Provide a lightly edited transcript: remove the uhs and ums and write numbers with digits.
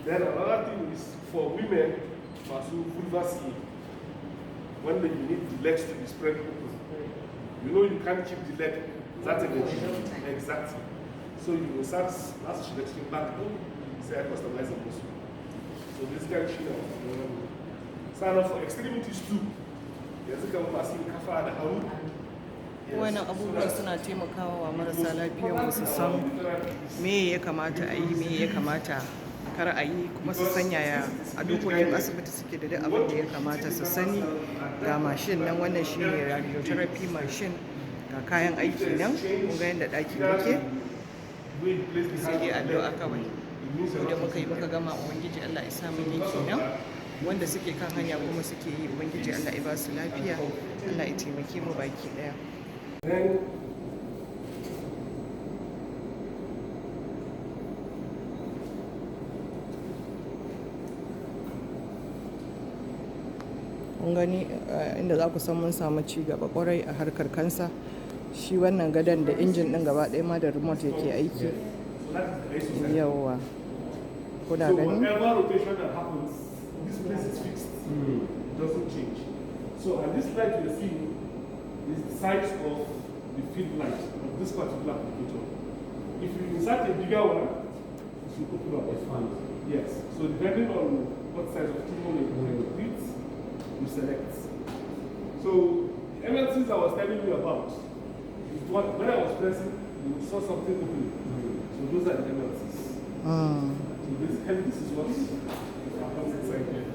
Then another thing is for women, vulva, when you need the legs to be spread open. You know you can't keep the leg that exactly. So you will start that's stretching back say I customize the muscle. So basically sign up for extremities too. Yanzu kan masu kafa da hannu. Wannan abubuwan suna taimakawa wa marasa lafiyar su san me ya kamata a yi, me ya kamata kar a yi, kuma su san yaya a dokokin asibiti suke da duk abin da ya kamata su sani. Ga mashin nan, wannan shine radiotherapy machine, ga kayan aiki nan, kun ga yadda ɗaki yake. Sai dai addu'a kawai. Idan muka yi muka gama, ubangiji Allah ya sa mun yi kenan. Wanda suke kan hanya kuma suke yi, ubangiji Allah ya ba su lafiya, Allah ya taimake mu baki daya. Kun gani inda za ku san mun samu ci gaba kwarai a harkar kansa. Shi wannan gadon da injin din gaba ɗaya ma da remote yake aiki. Yawwa, kuna gani? This place is fixed. It doesn't change. So, and this light you're seeing is the size of the field light of this particular applicator. If you insert a bigger one, it should open up. Yes. So, depending on what size of tumor you complete, you select. So, the MLCs I was telling you about, is what, when I was pressing, you saw something opening. So, those are the MLCs. So, basically, this is what happens inside here.